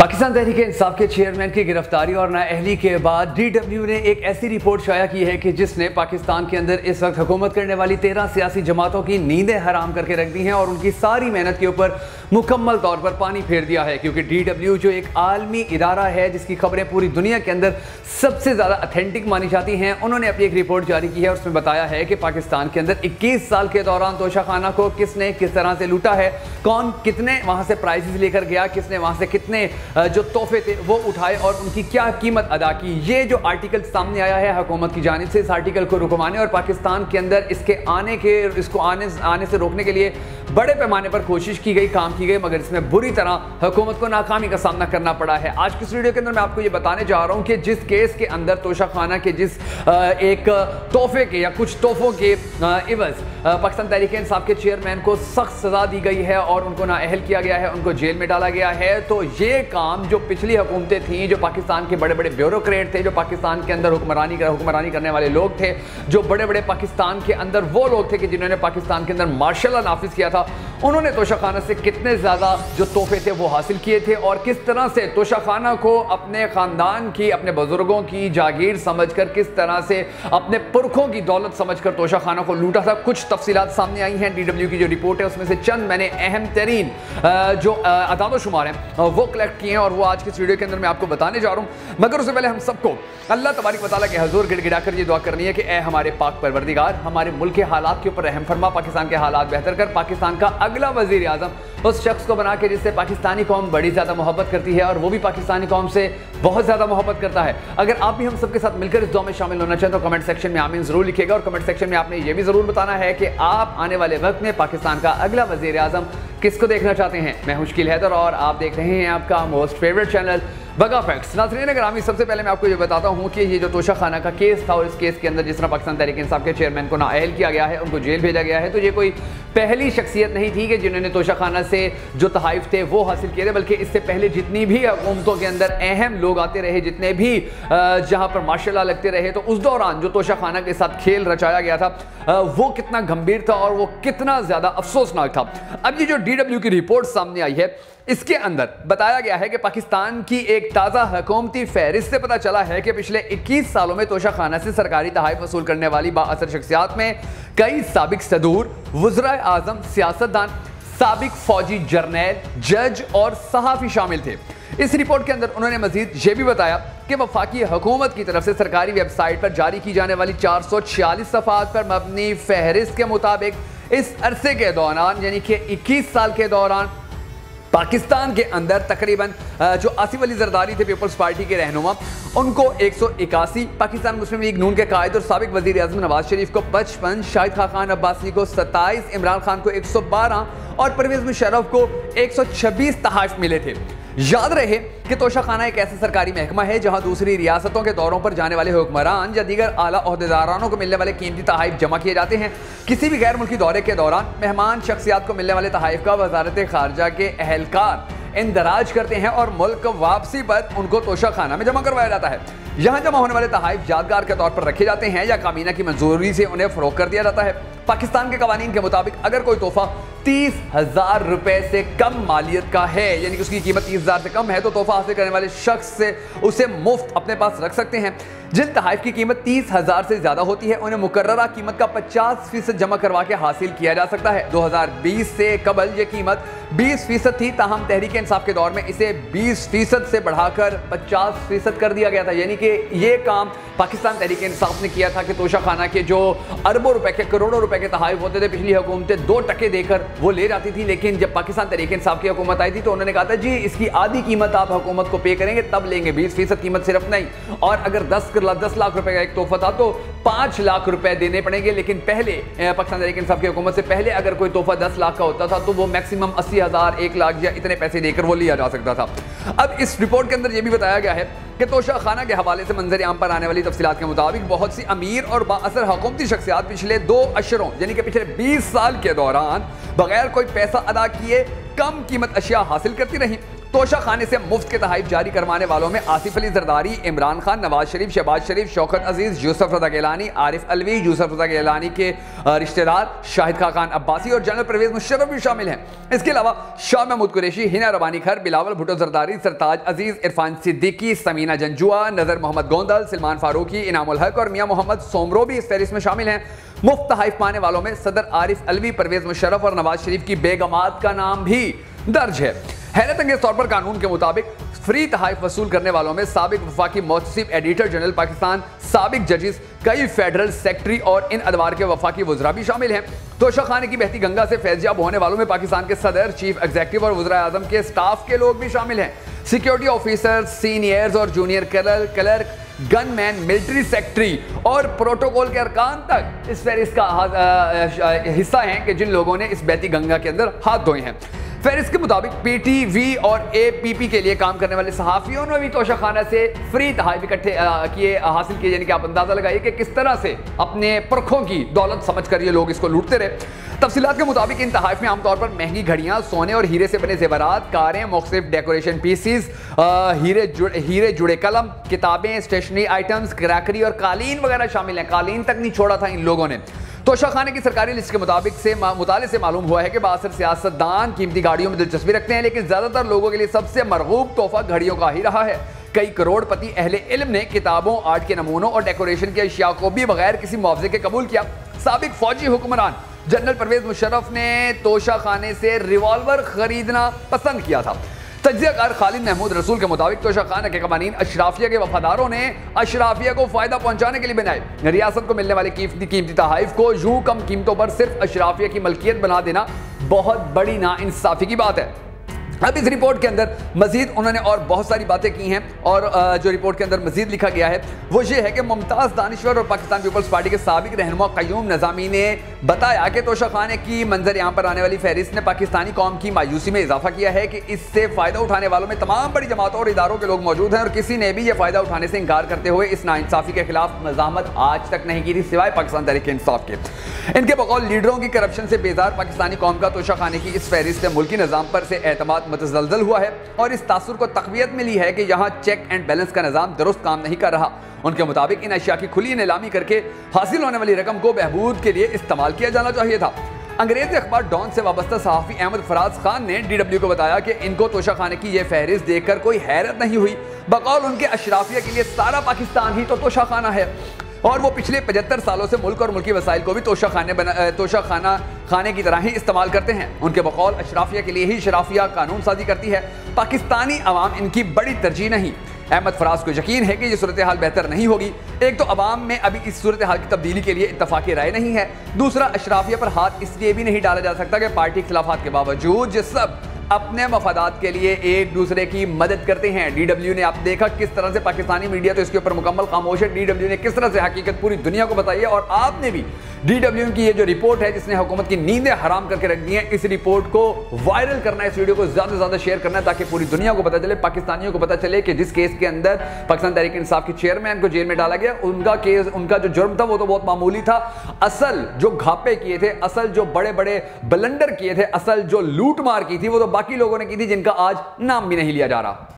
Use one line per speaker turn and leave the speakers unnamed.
पाकिस्तान तहरीक इंसाफ के चेयरमैन की गिरफ्तारी और नाअहली के बाद DW ने एक ऐसी रिपोर्ट शाया की है कि जिसने पाकिस्तान के अंदर इस वक्त हुकूमत करने वाली 13 सियासी जमातों की नींदें हराम करके रख दी हैं और उनकी सारी मेहनत के ऊपर मुकम्मल तौर पर पानी फेर दिया है। क्योंकि DW जो एक आलमी इदारा है जिसकी खबरें पूरी दुनिया के अंदर सबसे ज़्यादा अथेंटिक मानी जाती हैं, उन्होंने अपनी एक रिपोर्ट जारी की है और उसमें बताया है कि पाकिस्तान के अंदर 21 साल के दौरान तोशाखाना को किसने किस तरह से लूटा है, कौन कितने वहाँ से प्राइजेस लेकर गया, किसने वहाँ से कितने जो तोहफे थे वो उठाए और उनकी क्या कीमत अदा की। ये जो आर्टिकल सामने आया है हुकूमत की जानिब से, इस आर्टिकल को रुकवाने और पाकिस्तान के अंदर इसको आने से रोकने के लिए बड़े पैमाने पर कोशिश की गई, काम की गई, मगर इसमें बुरी तरह हुकूमत को नाकामी का सामना करना पड़ा है। आज की इस वीडियो के अंदर मैं आपको ये बताने जा रहा हूँ कि जिस केस के अंदर तोशाखाना के जिस एक तोहफे के या कुछ तोहफों के इवज पाकिस्तान तहरीक इंसाफ के चेयरमैन को सख्त सजा दी गई है और उनको नाअहल किया गया है, उनको जेल में डाला गया है। तो ये काम जो पिछली हुकूमतें थीं, जो पाकिस्तान के बड़े बड़े ब्यूरोक्रेट थे, जो पाकिस्तान के अंदर हुक्मरानी करने वाले लोग थे, जो बड़े बड़े पाकिस्तान के अंदर वो लोग थे कि जिन्होंने पाकिस्तान के अंदर मार्शल लॉ नाफिज किया था, उन्होंने तोशाखाना से कितने ज़्यादा जो तोहफे थे वो हासिल किए थे और किस तरह से तोशाखाना को अपने ख़ानदान की, अपने बुजुर्गों की जागीर समझकर, किस तरह से अपने पुरखों की दौलत समझकर तोशाखाना को लूटा था। कुछ तफसीलात सामने आई हैं। DW की जो रिपोर्ट है उसमें से चंद मैंने अहम तरीन जो अदाद शुमार हैं वो कलेक्ट किए हैं और वो आज की इस वीडियो के अंदर मैं आपको बताने जा रहा हूँ। मगर उससे पहले हम सबको अल्लाह तबारक व तआला के हुजूर गिड़गिड़ा कर ये दुआ करनी है कि ए हमारे पाक परवरदिगार, हमारे मुल्क के हालात के ऊपर रहम फरमा, पाकिस्तान के हालात बेहतर कर, पाकिस्तान का अगला वज़ीर आज़म उस शख्स को बना के जिससे पाकिस्तानी कौम बड़ी ज़्यादा मोहब्बत करती है और वो भी पाकिस्तानी कौम से बहुत ज़्यादा मोहब्बत करता है। अगर आप भी हम सबके साथ मिलकर इस दुआ में शामिल होना चाहें तो कमेंट सेक्शन में आमीन ज़रूर लिखिएगा और कमेंट सेक्शन में आपने ये भी ज़रूर बताना है कि आप आने वाले वक्त में पाकिस्तान का अगला वज़ीर आज़म किसको देखना चाहते हैं। मैं हूं शकील हैदर और आप देख रहे हैं आपका मोस्ट फेवरेट चैनल बगा फैक्ट्स। नाज़रीन ग्रामी, सबसे पहले मैं आपको ये बताता हूँ कि ये जो तोशाखाना का केस था और इस केस के अंदर जिस तरह पाकिस्तान तहरीक इंसाफ के चेयरमैन को नाअहल किया गया है, उनको जेल भेजा गया है, तो ये कोई पहली शख्सियत नहीं थी कि जिन्होंने तोशाखाना से जो तहाइफ थे वो हासिल किए थे, बल्कि इससे पहले जितनी भी हुकूमतों के अंदर अहम लोग आते रहे, जितने भी जहाँ पर मार्शल लॉ लगते रहे, तो उस दौरान जो तोशाखाना के साथ खेल रचाया गया था वो कितना गंभीर था और वो कितना ज़्यादा अफसोसनाक था। अब ये जो DW की रिपोर्ट सामने आई है इसके अंदर बताया गया है कि पाकिस्तान की एक ताज़ा हुकूमती फहरिस्त से पता चला है कि पिछले 21 सालों में तोशाखाना से सरकारी तहाइफ वसूल करने वाली बाअसर शख्सियात में कई साबिक सदूर, वज़राए आज़म, सियासतदान, साबिक फौजी जर्नैल, जज और सहाफ़ी शामिल थे। इस रिपोर्ट के अंदर उन्होंने मजीद ये भी बताया कि वफाकी हुकूमत की तरफ से सरकारी वेबसाइट पर जारी की जाने वाली 446 सफ़हात पर मबनी फहरिस्त के मुताबिक इस अरसे के दौरान, यानी कि 21 साल के दौरान, पाकिस्तान के अंदर तकरीबन जो आसिफ अली जरदारी थे पीपल्स पार्टी के रहनुमा, उनको 181, पाकिस्तान मुस्लिम लीग नून के कायद और साबिक वज़ीर आज़म नवाज शरीफ को 55, शाहिद खान अब्बासी को 27, इमरान खान को 112 और परवेज़ मुशर्रफ को 126 तहाइफ मिले थे। याद रहे कि तोशाखाना एक ऐसा सरकारी महकमा है जहां दूसरी रियासतों के दौरों पर जाने वाले हुक्मरान या दीगर आला ओहदेदारानों को मिलने वाले कीमती तहाइफ जमा किए जाते हैं। किसी भी गैर मुल्की दौरे के दौरान मेहमान शख्सियात को मिलने वाले तहाइफ का वजारत खारजा के अहलकार इंदराज करते हैं और मुल्क वापसी पर उनको तोशाखाना में जमा करवाया जाता है। यहाँ जमा होने वाले तहाइफ यादगार के तौर पर रखे जाते हैं या काबीना की मंजूरी से उन्हें फरोख्त कर दिया जाता है। पाकिस्तान के कवानीन के मुताबिक अगर कोई तोहफा 30,000 रुपए से कम मालियत का है, यानी कि उसकी कीमत 30,000 से कम है, तो तोहफा हासिल करने वाले शख्स से उसे मुफ्त अपने पास रख सकते हैं। जिन तहाइफ की कीमत 30,000 से ज़्यादा होती है उन्हें मुकर्ररा कीमत का 50% जमा करवा के हासिल किया जा सकता है। 2020 से कबल ये कीमत 20% थी, ताहम तहरीक इंसाफ के दौर में इसे 20% से बढ़ाकर 50% कर दिया गया था। यानी कि ये काम पाकिस्तान तहरीक इंसाफ ने किया था कि तोशाखाना के जो अरबों रुपए के, करोड़ों रुपए के तहाइफ होते थे, पिछली हुकूमतें 2% देकर वो ले जाती थी, लेकिन जब पाकिस्तान तहरीक इंसाफ की हुकूमत आई थी तो उन्होंने कहा था जी इसकी आधी कीमत आप हुकूमत को पे करेंगे तब लेंगे, 20% कीमत सिर्फ नहीं। और अगर 10 लाख रुपए का एक तोहफा था तो 5 लाख रुपए देने पड़ेंगे। लेकिन पहले पाकिस्तान तहरीक इंसाफ की हुकूमत से पहले अगर कोई तोहफा 10 लाख का होता था तो वो मैक्सिमम 80,000, 1 लाख या इतने पैसे देकर वो लिया जा सकता था। अब इस रिपोर्ट के अंदर यह भी बताया गया है कि तोशाखाना के हवाले से मंजर आम पर आने वाली तफसीलात के मुताबिक बहुत सी अमीर और बाअसर हुकूमती शख्सियात पिछले 2 अशरों यानी कि पिछले 20 साल के दौरान बगैर कोई पैसा अदा किए कम कीमत अशिया हासिल करती रही। तोशा खाने से मुफ्त के तहफ़ जारी करवाने वालों में आसिफ अली जरदारी, इमरान खान, नवाज शरीफ, शहबाज शरीफ, शौकत अजीज, यूसुफ रज़ा गिलानी, आरिफ अलवी, यूसुफ रज़ा गिलानी के रिश्तेदार शाहिद खान अब्बासी और जनरल परवेज मुशर्रफ भी शामिल हैं। इसके अलावा शाह महमूद कुरैशी, हिना रबानी खर, बिलावल भुट्टो जरदारी, सरताज अजीज, इरफान सिद्दीकी, समीना जंजुआ, नजर मोहम्मद गोंदल, सलमान फारूकी, इनामुल हक और मियां मोहम्मद सोमरो भी इस फहरिस्त में शामिल हैं। मुफ्त तहफ़ पाने वालों में सदर आरिफ अलवी, परवेज मुशर्रफ और नवाज शरीफ की बेगमात का नाम भी दर्ज है। हैरत अंगेज तौर पर कानून के मुताबिक फ्री तहफ़ वसूल करने वालों में साबिक वफाकी मोहतसिब एडिटर जनरल पाकिस्तान, साबिक जजेस, कई फेडरल सेक्रेटरी और इन अदवार के वफाकी वज़रा भी शामिल हैं। तोशा खाने की बहती गंगा से फैज़याब होने वालों में पाकिस्तान के सदर, चीफ एग्जीक्यूटिव और वज़ीर आज़म के स्टाफ के लोग भी शामिल हैं। सिक्योरिटी ऑफिसर, सीनियर्स और junior clerk, gunman, military secretary और प्रोटोकॉल के अरकान तक इस फहरिस्त का हिस्सा हैं कि जिन लोगों ने इस बहती गंगा के अंदर हाथ धोए हैं। फहरिस्त के मुताबिक पीटीवी और एपीपी के लिए काम करने वाले सहाफ़ियों ने भी तोशा खाना से फ्री तहफ़ इकट्ठे हासिल किए, यानी कि आप अंदाजा लगाइए कि किस तरह से अपने पुरखों की दौलत समझ कर ये लोग इसको लूटते रहे। तफसीलात के मुताबिक इन तहफ़ में आमतौर पर महंगी घड़ियाँ, सोने और हीरे से बने जेवरात, कारें, मुख्तलिफ डेकोरेशन पीसीज, हीरे जुड़े कलम, किताबें, स्टेशनरी आइटम्स, क्रैकरी और कालीन वगैरह शामिल हैं। कालीन तक नहीं छोड़ा था इन लोगों ने। तोशा खाने की सरकारी लिस्ट के मुताबिक मुताले से मालूम हुआ है कि बासर सियासतदान कीमती गाड़ियों में दिलचस्पी रखते हैं, लेकिन ज्यादातर लोगों के लिए सबसे मरगूब तोहफा घड़ियों का ही रहा है। कई करोड़पति अहले इल्म ने किताबों, आर्ट के नमूनों और डेकोरेशन की अशिया को भी बगैर किसी मुआवजे के कबूल किया। साबिक फौजी हुक्मरान जनरल परवेज मुशर्रफ ने तोशा खाने से रिवॉल्वर खरीदना पसंद किया था। तज्जियाकार खालिद महमूद रसूल के मुताबिक तोशा खाना के कवानीन अशराफिया के वफादारों ने अशराफिया को फायदा पहुंचाने के लिए बनाए। रियासत को मिलने वाले कीमती तहफ़ को यूं कम कीमतों पर सिर्फ अशराफिया की मलकियत बना देना बहुत बड़ी नाइंसाफी की बात है। अब इस रिपोर्ट के अंदर मजीद उन्होंने और बहुत सारी बातें की हैं और जो रिपोर्ट के अंदर मजीद लिखा गया है वो ये है कि मुमताज़ दानिश्वर और पाकिस्तान पीपल्स पार्टी के साबिक रहनुमा क़य्यूम निज़ामी ने बताया कि तोशा खाने की मंजर यहाँ पर आने वाली फहरिस्त ने पाकिस्तानी कौम की मायूसी में इजाफा किया है कि इससे फ़ायदा उठाने वालों में तमाम बड़ी जमातों और इदारों के लोग मौजूद हैं और किसी ने भी यह फ़ायदा उठाने से इनकार करते हुए इस नाइंसाफ़ी के खिलाफ मज़ाहमत आज तक नहीं की थी, सिवाय पाकिस्तान तहरीक इंसाफ के। इनके बकौल लीडरों की करप्शन से बेजार पाकिस्तानी कौम का तोशा खाने की इस फहरिस्त से मुल्की निज़ाम पर से एतमाद मुतज़लज़ल हुआ है और इस तासुर को तक़वियत मिली है कि यहाँ चेक एंड बैलेंस का निज़ाम दुरुस्त काम नहीं कर रहा। उनके मुताबिक इन अशिया की खुली नीलामी करके हासिल होने वाली रकम को बहबूद के लिए इस्तेमाल किया जाना चाहिए था। अंग्रेजी अखबार डॉन से वाबस्ता सहाफ़ी अहमद फराज खान ने DW को बताया कि इनको तोशा खाने की यह फहरिस्त देखकर कोई हैरत नहीं हुई। बकौल उनके अशराफिया के लिए सारा पाकिस्तान ही तो तोशा खाना है और वो पिछले 75 सालों से मुल्क और मुल्की वसाइल को भी तोशा खाने की तरह ही इस्तेमाल करते हैं। उनके बकौल अशराफिया के लिए ही शराफिया कानून साजी करती है, पाकिस्तानी अवाम इनकी बड़ी तरजीह नहीं। अहमद फराज को यकीन है कि ये सूरत हाल बेहतर नहीं होगी। एक तो अवाम में अभी इस सूरत हाल की तब्दीली के लिए इत्तफाक़ी राय नहीं है, दूसरा अशराफिया पर हाथ इसलिए भी नहीं डाला जा सकता कि पार्टी खिलाफात के बावजूद जिस सब अपने मफादात के लिए एक दूसरे की मदद करते हैं। DW ने आप देखा किस तरह से, पाकिस्तानी मीडिया तो इसके ऊपर मुकम्मल खामोश है, DW ने किस तरह से हकीकत पूरी दुनिया को बताई है और आपने भी DW की ये जो रिपोर्ट है जिसने हुकूमत की नींदें हराम करके रख दी हैं, इस रिपोर्ट को वायरल करना है, इस वीडियो को ज़्यादा से ज़्यादा शेयर करना है ताकि पूरी दुनिया को पता चले, पाकिस्तानियों को पता चले कि जिस केस के अंदर पाकिस्तान तहरीक इंसाफ के चेयरमैन को जेल में डाला गया, उनका केस, उनका जो जुर्म था वो तो बहुत मामूली था। असल जो घापे किए थे, असल जो बड़े बड़े ब्लंडर किए थे, असल जो लूट मार की थी वो तो बाकी लोगों ने की थी जिनका आज नाम भी नहीं लिया जा रहा।